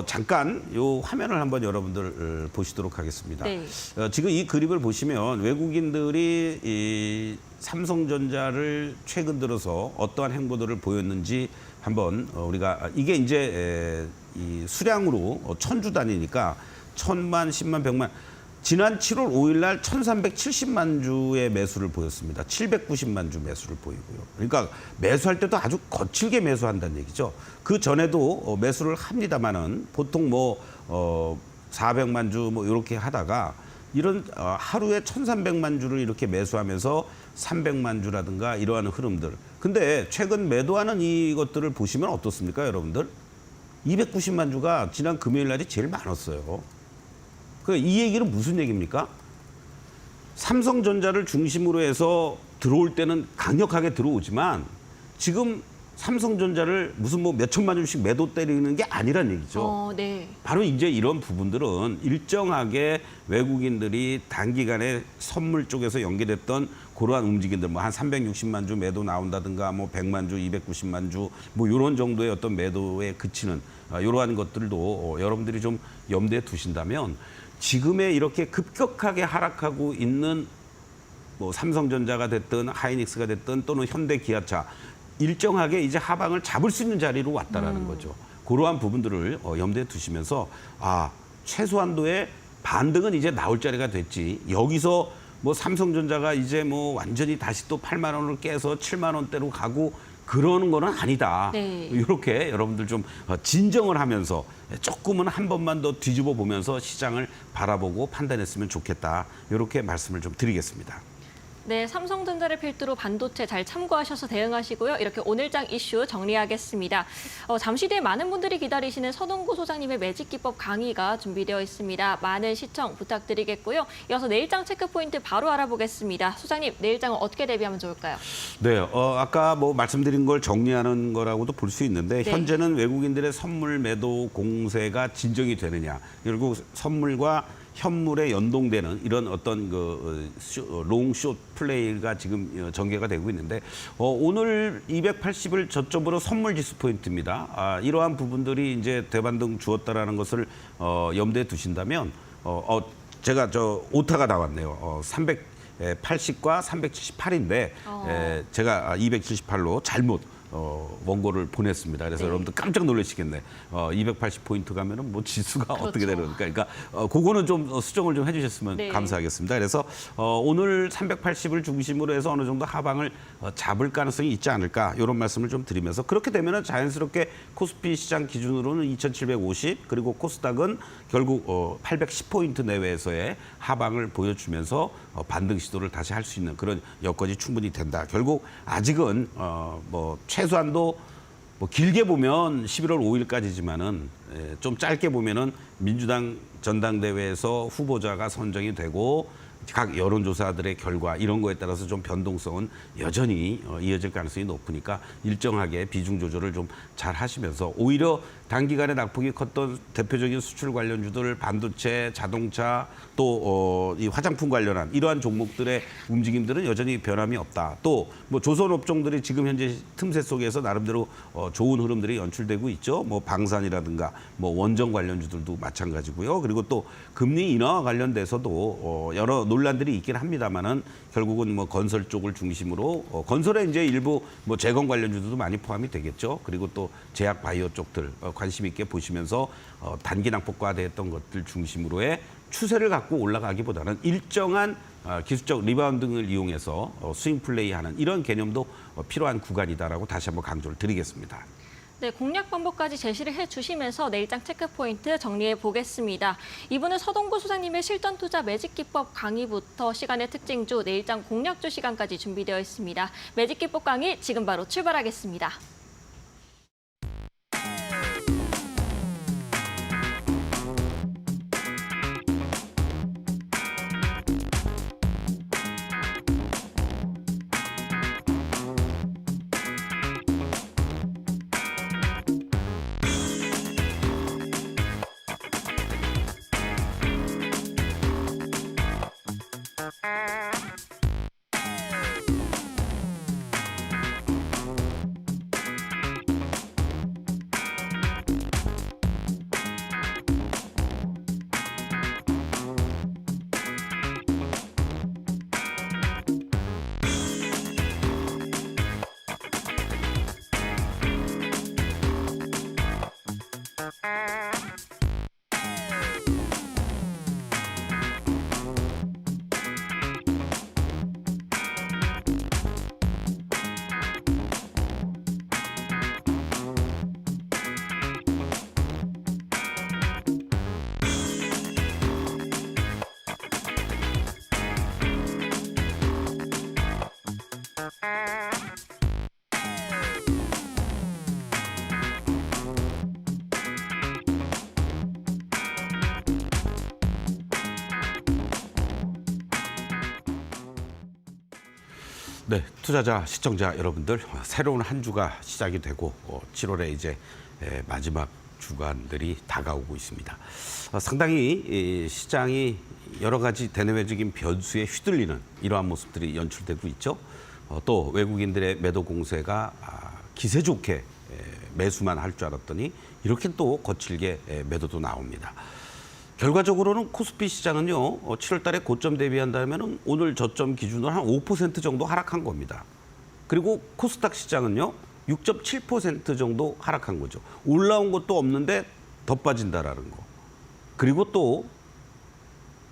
잠깐 요 화면을 한번 여러분들 보시도록 하겠습니다. 네. 지금 이 그림을 보시면 외국인들이 이 삼성전자를 최근 들어서 어떠한 행보들을 보였는지 한번 우리가 이게 이제 이 수량으로 1000주 단위니까 1000만, 10만, 100만 지난 7월 5일 날 1370만 주의 매수를 보였습니다. 790만 주 매수를 보이고요. 그러니까 매수할 때도 아주 거칠게 매수한다는 얘기죠. 그 전에도 매수를 합니다만은 보통 뭐 400만 주 뭐 이렇게 하다가 이런 하루에 1300만 주를 이렇게 매수하면서 300만 주라든가 이러한 흐름들. 근데 최근 매도하는 이것들을 보시면 어떻습니까, 여러분들? 290만 주가 지난 금요일 날이 제일 많았어요. 이 얘기는 무슨 얘기입니까? 삼성전자를 중심으로 해서 들어올 때는 강력하게 들어오지만 지금 삼성전자를 무슨 뭐 몇천만 주씩 매도 때리는 게 아니란 얘기죠. 네. 바로 이제 이런 부분들은 일정하게 외국인들이 단기간에 선물 쪽에서 연계됐던 그러한 움직임들, 뭐 한 360만 주 매도 나온다든가, 뭐 100만 주, 290만 주, 뭐 이런 정도의 어떤 매도에 그치는 이러한 것들도 여러분들이 좀 염두에 두신다면 지금의 이렇게 급격하게 하락하고 있는 뭐 삼성전자가 됐든 하이닉스가 됐든 또는 현대 기아차 일정하게 이제 하방을 잡을 수 있는 자리로 왔다라는 거죠. 그러한 부분들을 염두에 두시면서 최소한도의 반등은 이제 나올 자리가 됐지. 여기서 뭐 삼성전자가 이제 뭐 완전히 다시 또 8만 원을 깨서 7만 원대로 가고 그러는 거는 아니다. 네. 이렇게 여러분들 좀 진정을 하면서 조금은 한 번만 더 뒤집어 보면서 시장을 바라보고 판단했으면 좋겠다. 이렇게 말씀을 좀 드리겠습니다. 네, 삼성전자를 필두로 반도체 잘 참고하셔서 대응하시고요. 이렇게 오늘장 이슈 정리하겠습니다. 잠시 뒤에 많은 분들이 기다리시는 서동구 소장님의 매직기법 강의가 준비되어 있습니다. 많은 시청 부탁드리겠고요. 이어서 내일장 체크포인트 바로 알아보겠습니다. 소장님, 내일장은 어떻게 대비하면 좋을까요? 네, 아까 뭐 말씀드린 걸 정리하는 거라고도 볼 수 있는데 네. 현재는 외국인들의 선물 매도 공세가 진정이 되느냐, 그리고 선물과 현물에 연동되는 이런 어떤 롱숏 플레이가 지금 전개가 되고 있는데 오늘 280을 저점으로 선물 지수 포인트입니다. 이러한 부분들이 이제 대반등 주었다라는 것을 염두에 두신다면 제가 오타가 나왔네요. 380과 378인데 제가 278로 잘못 원고를 보냈습니다. 그래서 네. 여러분들 깜짝 놀라시겠네. 280포인트 가면은 뭐 지수가 그렇죠. 어떻게 되는 겁니까? 그러니까 그거는 좀 수정을 좀 해주셨으면 네. 감사하겠습니다. 그래서 오늘 380을 중심으로 해서 어느 정도 하방을 잡을 가능성이 있지 않을까 이런 말씀을 좀 드리면서 그렇게 되면은 자연스럽게 코스피 시장 기준으로는 2,750 그리고 코스닥은 결국 810포인트 내외에서의 하방을 보여주면서 반등 시도를 다시 할 수 있는 그런 여건이 충분히 된다. 결국 아직은 뭐 최소한도 뭐 길게 보면 11월 5일까지지만은 좀 짧게 보면은 민주당 전당대회에서 후보자가 선정이 되고 각 여론조사들의 결과 이런 거에 따라서 좀 변동성은 여전히 이어질 가능성이 높으니까 일정하게 비중 조절을 좀 잘 하시면서 오히려 단기간에 낙폭이 컸던 대표적인 수출 관련주들 반도체, 자동차 또 이 화장품 관련한 이러한 종목들의 움직임들은 여전히 변함이 없다. 또 뭐 조선 업종들이 지금 현재 틈새 속에서 나름대로 좋은 흐름들이 연출되고 있죠. 뭐 방산이라든가 뭐 원전 관련주들도 마찬가지고요. 그리고 또 금리 인하와 관련돼서도 여러 논란들이 있긴 합니다만은 결국은 뭐 건설 쪽을 중심으로 건설에 이제 일부 뭐 재건 관련주들도 많이 포함이 되겠죠. 그리고 또 제약 바이오 쪽들 관심 있게 보시면서 단기 낙폭과대했던 것들 중심으로의 추세를 갖고 올라가기보다는 일정한 기술적 리바운딩을 이용해서 스윙 플레이하는 이런 개념도 필요한 구간이다라고 다시 한번 강조를 드리겠습니다. 네, 공략 방법까지 제시를 해주시면서 내일장 체크포인트 정리해 보겠습니다. 이분은 서동구 소장님의 실전투자 매직기법 강의부터 시간의 특징주, 내일장 공략주 시간까지 준비되어 있습니다. 매직기법 강의 지금 바로 출발하겠습니다. 네, 투자자, 시청자 여러분들, 새로운 한 주가 시작이 되고 7월에 이제 마지막 주간들이 다가오고 있습니다. 상당히 이 시장이 여러 가지 대내외적인 변수에 휘둘리는 이러한 모습들이 연출되고 있죠. 또 외국인들의 매도 공세가 기세 좋게 매수만 할 줄 알았더니 이렇게 또 거칠게 매도도 나옵니다. 결과적으로는 코스피 시장은요, 7월 달에 고점 대비한다면 오늘 저점 기준으로 한 5% 정도 하락한 겁니다. 그리고 코스닥 시장은요, 6.7% 정도 하락한 거죠. 올라온 것도 없는데 더 빠진다라는 거. 그리고 또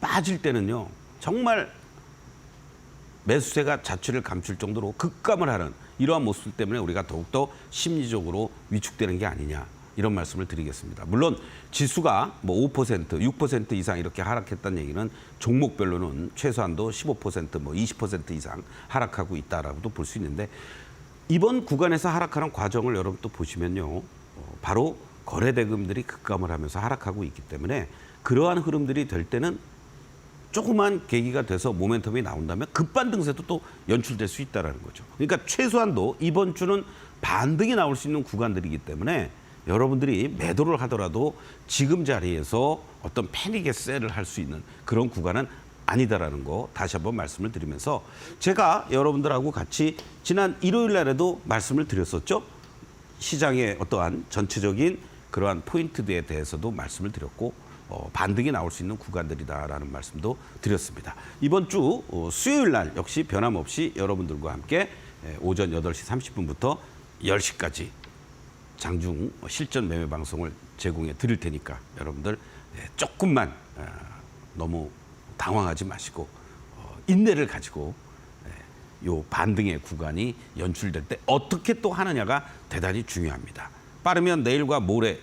빠질 때는요, 정말 매수세가 자취를 감출 정도로 급감을 하는 이러한 모습 때문에 우리가 더욱더 심리적으로 위축되는 게 아니냐. 이런 말씀을 드리겠습니다. 물론 지수가 뭐 5%, 6% 이상 이렇게 하락했다는 얘기는 종목별로는 최소한도 15%, 뭐 20% 이상 하락하고 있다라고도 볼 수 있는데 이번 구간에서 하락하는 과정을 여러분 또 보시면요. 바로 거래 대금들이 급감을 하면서 하락하고 있기 때문에 그러한 흐름들이 될 때는 조그만 계기가 돼서 모멘텀이 나온다면 급반등세도 또 연출될 수 있다는 거죠. 그러니까 최소한도 이번 주는 반등이 나올 수 있는 구간들이기 때문에 여러분들이 매도를 하더라도 지금 자리에서 어떤 패닉의 셀을 할 수 있는 그런 구간은 아니다라는 거 다시 한번 말씀을 드리면서 제가 여러분들하고 같이 지난 일요일 날에도 말씀을 드렸었죠. 시장의 어떠한 전체적인 그러한 포인트에 대해서도 말씀을 드렸고 반등이 나올 수 있는 구간들이다라는 말씀도 드렸습니다. 이번 주 수요일 날 역시 변함없이 여러분들과 함께 오전 8시 30분부터 10시까지 장중 실전 매매 방송을 제공해 드릴 테니까 여러분들 조금만 너무 당황하지 마시고 인내를 가지고 요 반등의 구간이 연출될 때 어떻게 또 하느냐가 대단히 중요합니다. 빠르면 내일과 모레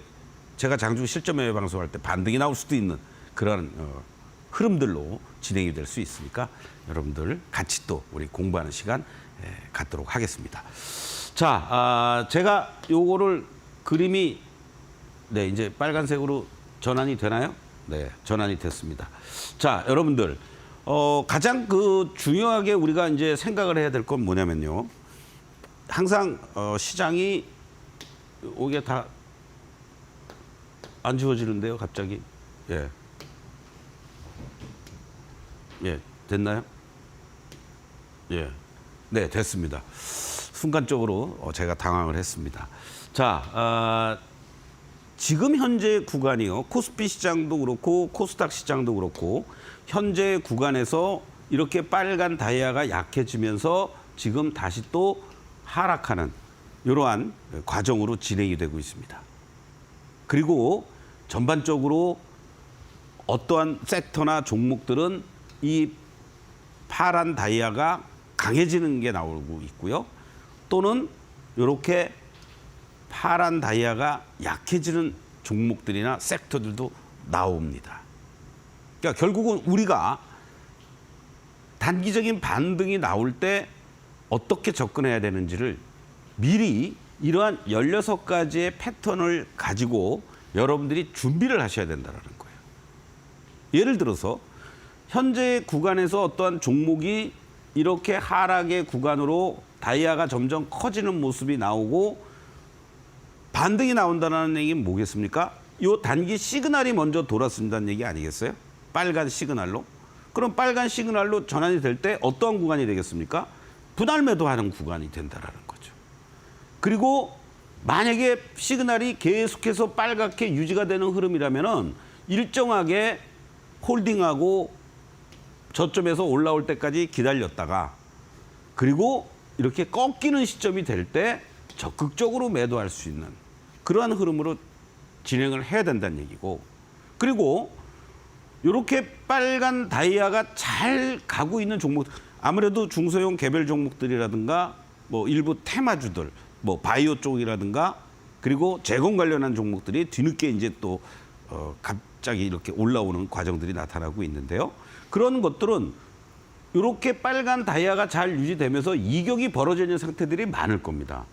제가 장중 실전 매매 방송할 때 반등이 나올 수도 있는 그런 흐름들로 진행이 될 수 있으니까 여러분들 같이 또 우리 공부하는 시간 갖도록 하겠습니다. 자, 제가 요거를 그림이 네, 이제 빨간색으로 전환이 되나요? 네, 전환이 됐습니다. 자, 여러분들 가장 그 중요하게 우리가 이제 생각을 해야 될 건 뭐냐면요. 항상 시장이 이게 다 안 지워지는데요, 갑자기. 예. 예, 됐나요? 예. 네, 됐습니다. 순간적으로 제가 당황을 했습니다. 자, 지금 현재 구간이요. 코스피 시장도 그렇고 코스닥 시장도 그렇고 현재 구간에서 이렇게 빨간 다이아가 약해지면서 지금 다시 또 하락하는 이러한 과정으로 진행이 되고 있습니다. 그리고 전반적으로 어떠한 섹터나 종목들은 이 파란 다이아가 강해지는 게 나오고 있고요. 또는 이렇게 파란 다이아가 약해지는 종목들이나 섹터들도 나옵니다. 그러니까 결국은 우리가 단기적인 반등이 나올 때 어떻게 접근해야 되는지를 미리 이러한 16가지의 패턴을 가지고 여러분들이 준비를 하셔야 된다는 거예요. 예를 들어서 현재 구간에서 어떠한 종목이 이렇게 하락의 구간으로 다이아가 점점 커지는 모습이 나오고 반등이 나온다는 얘기는 뭐겠습니까? 이 단기 시그널이 먼저 돌았습니다는 얘기 아니겠어요? 빨간 시그널로. 그럼 빨간 시그널로 전환이 될 때 어떠한 구간이 되겠습니까? 분할 매도하는 구간이 된다는 거죠. 그리고 만약에 시그널이 계속해서 빨갛게 유지가 되는 흐름이라면은 일정하게 홀딩하고 저점에서 올라올 때까지 기다렸다가 그리고 이렇게 꺾이는 시점이 될 때 적극적으로 매도할 수 있는 그러한 흐름으로 진행을 해야 된다는 얘기고 그리고 이렇게 빨간 다이아가 잘 가고 있는 종목 아무래도 중소형 개별 종목들이라든가 뭐 일부 테마주들 뭐 바이오 쪽이라든가 그리고 재건 관련한 종목들이 뒤늦게 이제 또 갑자기 이렇게 올라오는 과정들이 나타나고 있는데요. 그런 것들은 이렇게 빨간 다이아가 잘 유지되면서 이격이 벌어져 있는 상태들이 많을 겁니다.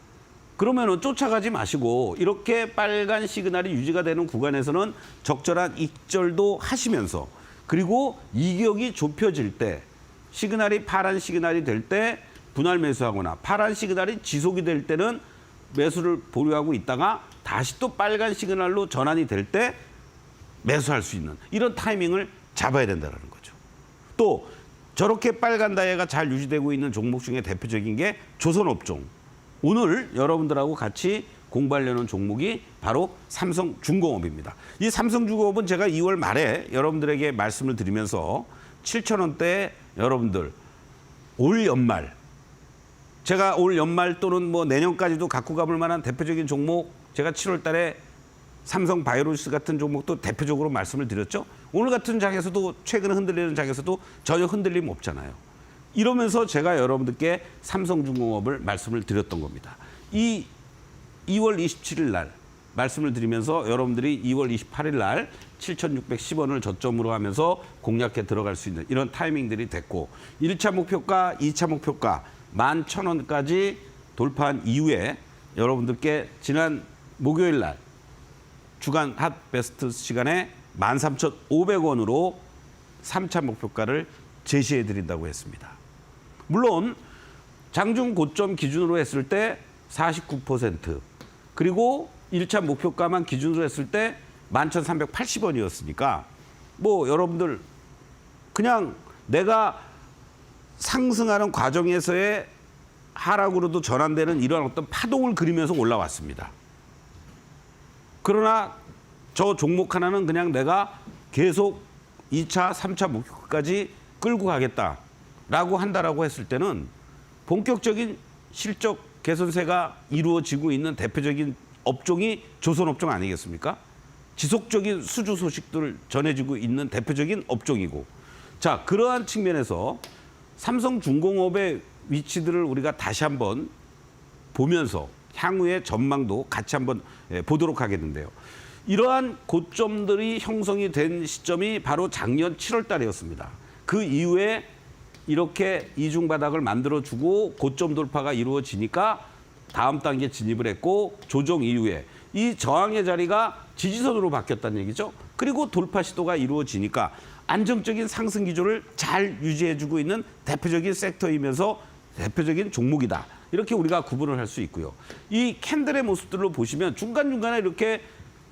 그러면은 쫓아가지 마시고 이렇게 빨간 시그널이 유지가 되는 구간에서는 적절한 익절도 하시면서 그리고 이격이 좁혀질 때 시그널이 파란 시그널이 될 때 분할 매수하거나 파란 시그널이 지속이 될 때는 매수를 보유하고 있다가 다시 또 빨간 시그널로 전환이 될 때 매수할 수 있는 이런 타이밍을 잡아야 된다는 거죠. 또 저렇게 빨간 다이아가 잘 유지되고 있는 종목 중에 대표적인 게 조선업종. 오늘 여러분들하고 같이 공부하려는 종목이 바로 삼성중공업입니다. 이 삼성중공업은 제가 2월 말에 여러분들에게 말씀을 드리면서 7,000원대 여러분들 올 연말 제가 올 연말 또는 뭐 내년까지도 갖고 가볼 만한 대표적인 종목 제가 7월 달에 삼성바이오로스 같은 종목도 대표적으로 말씀을 드렸죠. 오늘 같은 장에서도 최근에 흔들리는 장에서도 전혀 흔들림 없잖아요. 이러면서 제가 여러분들께 삼성중공업을 말씀을 드렸던 겁니다. 이 2월 27일 날 말씀을 드리면서 여러분들이 2월 28일 날 7,610원을 저점으로 하면서 공략해 들어갈 수 있는 이런 타이밍들이 됐고 1차 목표가, 2차 목표가 11,000원까지 돌파한 이후에 여러분들께 지난 목요일 날 주간 핫 베스트 시간에 13,500원으로 3차 목표가를 제시해 드린다고 했습니다. 물론 장중 고점 기준으로 했을 때 49% 그리고 1차 목표가만 기준으로 했을 때 11,380원이었으니까 뭐 여러분들 그냥 내가 상승하는 과정에서의 하락으로도 전환되는 이런 어떤 파동을 그리면서 올라왔습니다. 그러나 저 종목 하나는 그냥 내가 계속 2차, 3차 목표까지 끌고 가겠다라고 한다라고 했을 때는 본격적인 실적 개선세가 이루어지고 있는 대표적인 업종이 조선업종 아니겠습니까? 지속적인 수주 소식들을 전해지고 있는 대표적인 업종이고 자 그러한 측면에서 삼성중공업의 위치들을 우리가 다시 한번 보면서 향후의 전망도 같이 한번 보도록 하겠는데요. 이러한 고점들이 형성이 된 시점이 바로 작년 7월 달이었습니다. 그 이후에 이렇게 이중바닥을 만들어주고 고점 돌파가 이루어지니까 다음 단계 진입을 했고 조정 이후에 이 저항의 자리가 지지선으로 바뀌었다는 얘기죠. 그리고 돌파 시도가 이루어지니까 안정적인 상승 기조를 잘 유지해주고 있는 대표적인 섹터이면서 대표적인 종목이다. 이렇게 우리가 구분을 할 수 있고요. 이 캔들의 모습들로 보시면 중간중간에 이렇게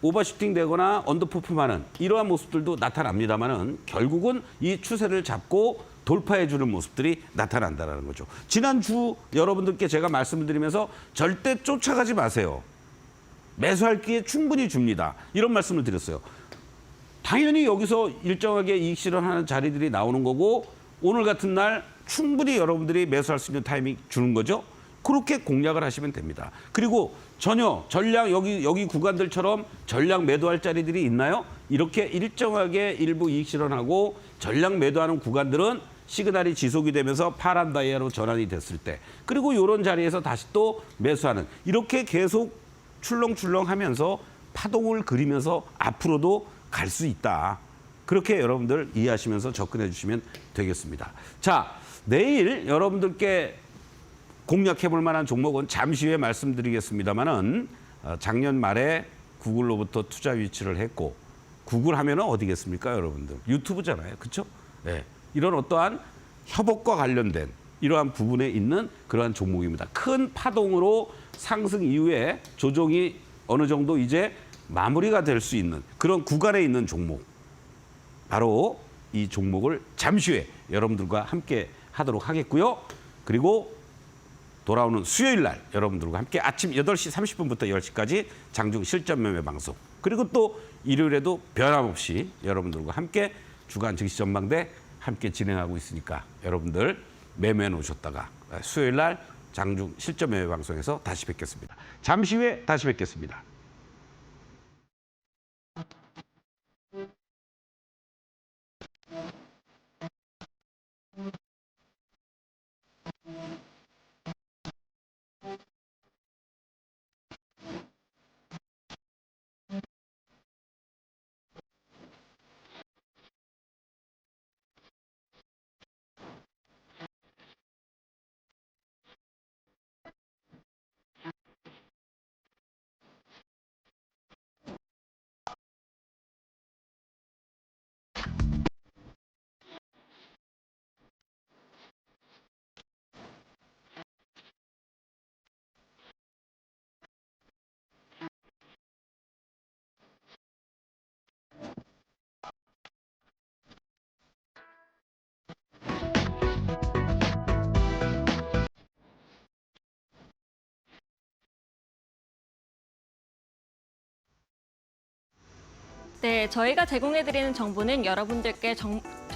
오버슈팅 되거나 언더퍼폼하는 이러한 모습들도 나타납니다만은 결국은 이 추세를 잡고 돌파해주는 모습들이 나타난다는 거죠. 지난주 여러분들께 제가 말씀을 드리면서 절대 쫓아가지 마세요. 매수할 기회 충분히 줍니다. 이런 말씀을 드렸어요. 당연히 여기서 일정하게 이익 실현하는 자리들이 나오는 거고 오늘 같은 날 충분히 여러분들이 매수할 수 있는 타이밍 주는 거죠. 그렇게 공략을 하시면 됩니다. 그리고 전혀 전량 여기 구간들처럼 전량 매도할 자리들이 있나요? 이렇게 일정하게 일부 이익 실현하고 전량 매도하는 구간들은 시그널이 지속이 되면서 파란 다이아로 전환이 됐을 때 그리고 이런 자리에서 다시 또 매수하는 이렇게 계속 출렁출렁하면서 파동을 그리면서 앞으로도 갈 수 있다. 그렇게 여러분들 이해하시면서 접근해 주시면 되겠습니다. 자, 내일 여러분들께 공략해 볼 만한 종목은 잠시 후에 말씀드리겠습니다만은 작년 말에 구글로부터 투자 위치를 했고 구글 하면은 어디겠습니까, 여러분들? 유튜브잖아요. 그렇죠? 네. 이런 어떠한 협업과 관련된 이러한 부분에 있는 그러한 종목입니다. 큰 파동으로 상승 이후에 조정이 어느 정도 이제 마무리가 될 수 있는 그런 구간에 있는 종목. 바로 이 종목을 잠시 후에 여러분들과 함께 하도록 하겠고요. 그리고 돌아오는 수요일 날 여러분들과 함께 아침 8시 30분부터 10시까지 장중 실전 매매 방송. 그리고 또 일요일에도 변함없이 여러분들과 함께 주간 증시 전망대 함께 진행하고 있으니까 여러분들 매매해 놓으셨다가 수요일 날 장중 실전 매매 방송에서 다시 뵙겠습니다. 잠시 후에 다시 뵙겠습니다. 네, 저희가 제공해드리는 정보는 여러분들께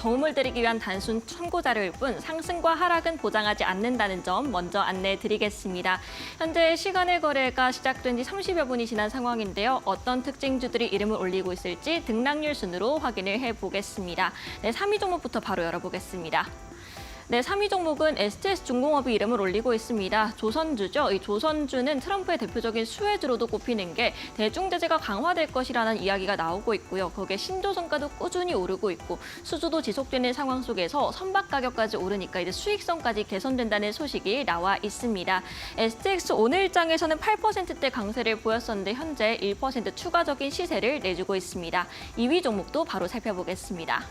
도움을 드리기 위한 단순 참고 자료일 뿐 상승과 하락은 보장하지 않는다는 점 먼저 안내드리겠습니다. 현재 시간의 거래가 시작된 지 30여 분이 지난 상황인데요. 어떤 특징주들이 이름을 올리고 있을지 등락률 순으로 확인을 해보겠습니다. 네, 3위 종목부터 바로 열어보겠습니다. 네, 3위 종목은 STS중공업이 이름을 올리고 있습니다. 조선주죠. 이 조선주는 트럼프의 대표적인 수혜주로도 꼽히는 게 대중 제재가 강화될 것이라는 이야기가 나오고 있고요. 거기에 신조선가도 꾸준히 오르고 있고 수주도 지속되는 상황 속에서 선박 가격까지 오르니까 이제 수익성까지 개선된다는 소식이 나와 있습니다. STX 오늘장에서는 8%대 강세를 보였었는데 현재 1% 추가적인 시세를 내주고 있습니다. 2위 종목도 바로 살펴보겠습니다.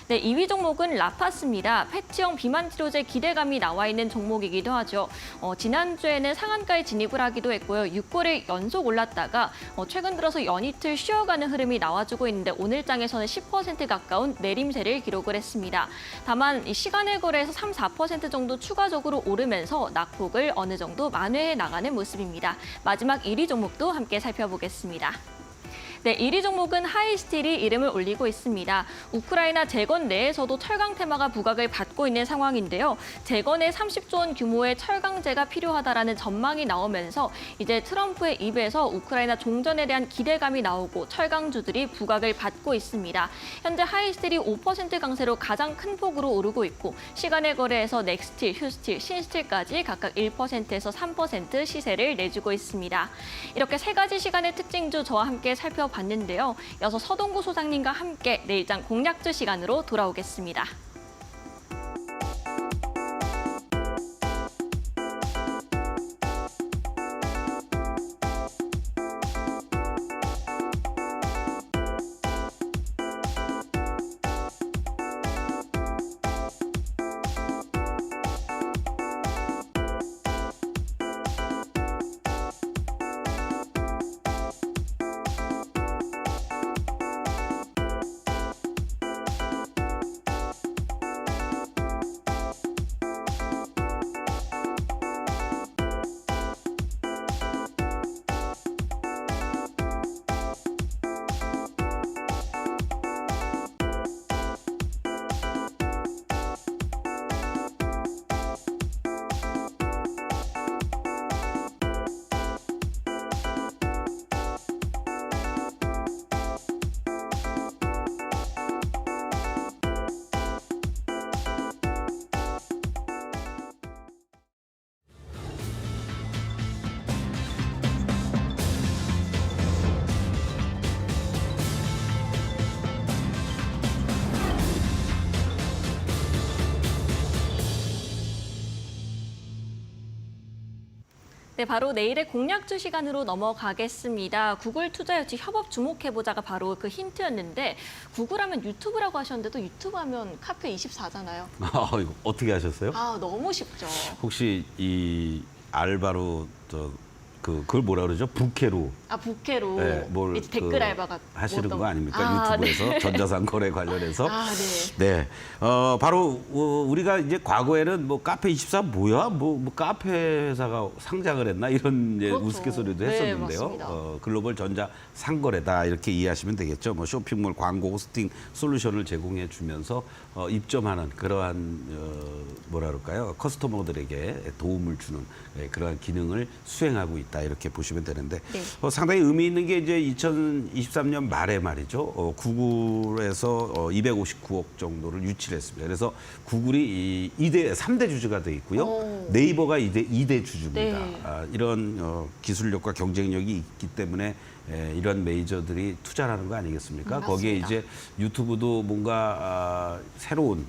네, 2위 종목은 라파스입니다. 패치형 비만 치료제 기대감이 나와 있는 종목이기도 하죠. 지난주에는 상한가에 진입을 하기도 했고요. 6개월 연속 올랐다가 최근 들어서 연이틀 쉬어가는 흐름이 나와주고 있는데 오늘 장에서는 10% 가까운 내림세를 기록을 했습니다. 다만 이 시간의 거래에서 3, 4% 정도 추가적으로 오르면서 낙폭을 어느 정도 만회해 나가는 모습입니다. 마지막 1위 종목도 함께 살펴보겠습니다. 네, 1위 종목은 하이스틸이 이름을 올리고 있습니다. 우크라이나 재건 내에서도 철강 테마가 부각을 받고 있는 상황인데요. 재건에 30조 원 규모의 철강제가 필요하다라는 전망이 나오면서 이제 트럼프의 입에서 우크라이나 종전에 대한 기대감이 나오고 철강주들이 부각을 받고 있습니다. 현재 하이스틸이 5% 강세로 가장 큰 폭으로 오르고 있고 시간의 거래에서 넥스틸, 휴스틸, 신스틸까지 각각 1%에서 3% 시세를 내주고 있습니다. 이렇게 세 가지 시간의 특징주 저와 함께 살펴봤는데요. 이어서 서동구 소장님과 함께 내일장 공략주 시간으로 돌아오겠습니다. 네, 바로 내일의 공략주 시간으로 넘어가겠습니다. 구글 투자 유치 협업 주목해보자가 바로 그 힌트였는데 구글하면 유튜브라고 하셨는데도 유튜브 하면 카페24잖아요. 아, 이거 어떻게 하셨어요? 아, 너무 쉽죠. 혹시 이 알바로 그걸 뭐라 그러죠? 부캐로. 아, 부캐로 네, 뭘 이제 댓글 알바가 하시는 뭐 거 아닙니까? 유튜브에서 네. 전자상거래 관련해서. 아, 네. 네, 바로 우리가 이제 과거에는 뭐 카페24 뭐야? 뭐 카페 회사가 상장을 했나 이런 이제 그렇죠. 우스갯소리도 네, 했었는데요. 맞습니다. 글로벌 전자 상거래다 이렇게 이해하시면 되겠죠. 뭐 쇼핑몰 광고 호스팅 솔루션을 제공해 주면서 입점하는 그러한 뭐라 그럴까요? 커스터머들에게 도움을 주는 그러한 기능을 수행하고 있다 이렇게 보시면 되는데 네. 상당히 의미 있는 게 이제 2023년 말에 말이죠. 구글에서 259억 정도를 유치를 했습니다. 그래서 구글이 3대 주주가 돼 있고요. 오. 네이버가 2대 주주입니다. 네. 이런 기술력과 경쟁력이 있기 때문에 이런 메이저들이 투자를 하는 거 아니겠습니까? 맞습니다. 거기에 이제 유튜브도 뭔가 새로운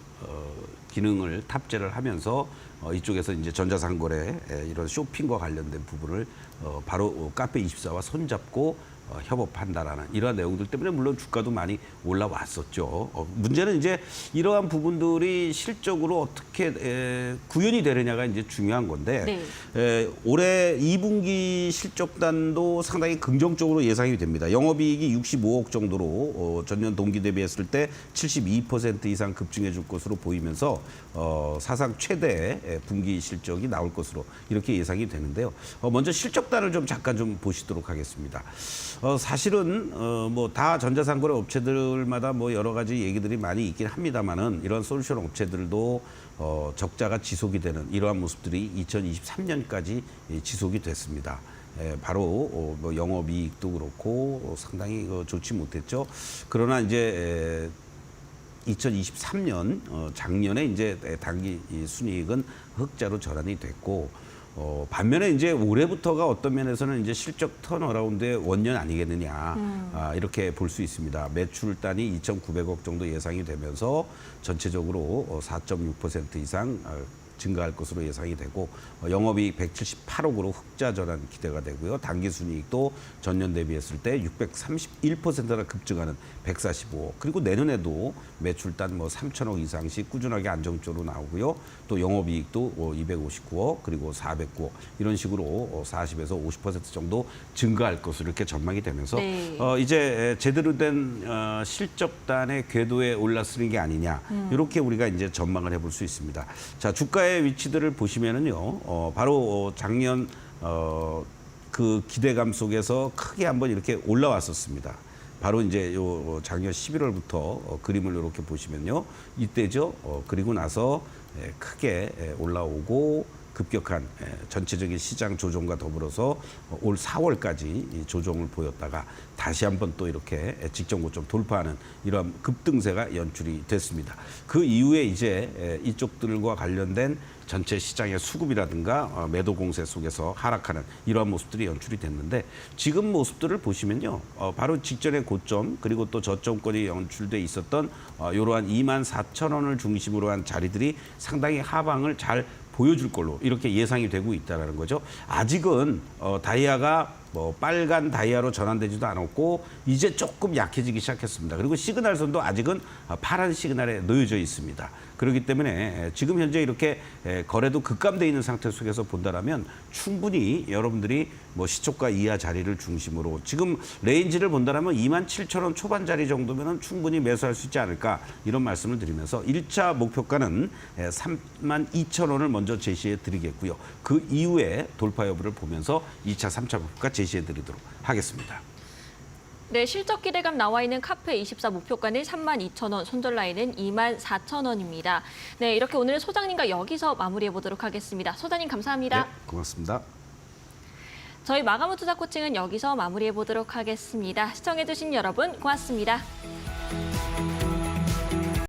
기능을 탑재를 하면서 이쪽에서 이제 전자상거래 이런 쇼핑과 관련된 부분을 바로 카페24와 손잡고 협업한다라는 이러한 내용들 때문에 물론 주가도 많이 올라왔었죠. 문제는 이제 이러한 부분들이 실적으로 어떻게 구현이 되느냐가 이제 중요한 건데 올해 2분기 실적단도 상당히 긍정적으로 예상이 됩니다. 영업이익이 65억 정도로 전년 동기 대비했을 때 72% 이상 급증해 줄 것으로 보이면서 사상 최대의 분기 실적이 나올 것으로 이렇게 예상이 되는데요. 먼저 실적단을 좀 잠깐 좀 보시도록 하겠습니다. 사실은 뭐 다 전자상거래 업체들마다 뭐 여러 가지 얘기들이 많이 있긴 합니다만은 이런 솔루션 업체들도 적자가 지속이 되는 이러한 모습들이 2023년까지 지속이 됐습니다. 바로 뭐 영업이익도 그렇고 상당히 좋지 못했죠. 그러나 이제 2023년 작년에 이제 당기 순이익은 흑자로 전환이 됐고 반면에 이제 올해부터가 어떤 면에서는 이제 실적 턴어라운드의 원년 아니겠느냐 이렇게 볼 수 있습니다. 매출 단위 2,900억 정도 예상이 되면서 전체적으로 4.6% 이상 증가할 것으로 예상이 되고 영업이익 178억으로 흑자 전환 기대가 되고요. 당기순이익도 전년 대비했을 때 631%나 급증하는 145억. 그리고 내년에도 매출단 뭐 3천억 이상씩 꾸준하게 안정적으로 나오고요. 또 영업이익도 259억 그리고 409억 이런 식으로 40에서 50% 정도 증가할 것으로 이렇게 전망이 되면서 네. 이제 제대로 된 실적단의 궤도에 올랐으는 게 아니냐 이렇게 우리가 이제 전망을 해볼 수 있습니다. 자, 주가의 위치들을 보시면은요, 바로 작년 그 기대감 속에서 크게 한번 이렇게 올라왔었습니다. 바로 이제 요 작년 11월부터 그림을 이렇게 보시면요, 이때죠. 그리고 나서 크게 올라오고 급격한 전체적인 시장 조정과 더불어서 올 4월까지 조정을 보였다가 다시 한번 또 이렇게 직전 고점 돌파하는 이러한 급등세가 연출이 됐습니다. 그 이후에 이제 이쪽들과 관련된 전체 시장의 수급이라든가 매도 공세 속에서 하락하는 이러한 모습들이 연출이 됐는데 지금 모습들을 보시면요. 바로 직전의 고점 그리고 또 저점권이 연출돼 있었던 이러한 24,000원을 중심으로 한 자리들이 상당히 하방을 잘 보여줄 걸로 이렇게 예상이 되고 있다는 거죠. 아직은 다이아가 뭐 빨간 다이아로 전환되지도 않았고 이제 조금 약해지기 시작했습니다. 그리고 시그널선도 아직은 파란 시그널에 놓여져 있습니다. 그렇기 때문에 지금 현재 이렇게 거래도 급감돼 있는 상태 속에서 본다라면 충분히 여러분들이 뭐 시초가 이하 자리를 중심으로 지금 레인지를 본다라면 27,000원 초반 자리 정도면은 충분히 매수할 수 있지 않을까 이런 말씀을 드리면서 1차 목표가는 32,000원을 먼저 제시해 드리겠고요. 그 이후에 돌파 여부를 보면서 2차, 3차 목표가 제시해 드리도록 하겠습니다. 네, 실적 기대감 나와 있는 카페24 목표가는 32,000원, 손절 라인은 24,000원입니다. 네, 이렇게 오늘 소장님과 여기서 마무리해 보도록 하겠습니다. 소장님 감사합니다. 네, 고맙습니다. 저희 마감후 투자 코칭은 여기서 마무리해 보도록 하겠습니다. 시청해 주신 여러분 고맙습니다.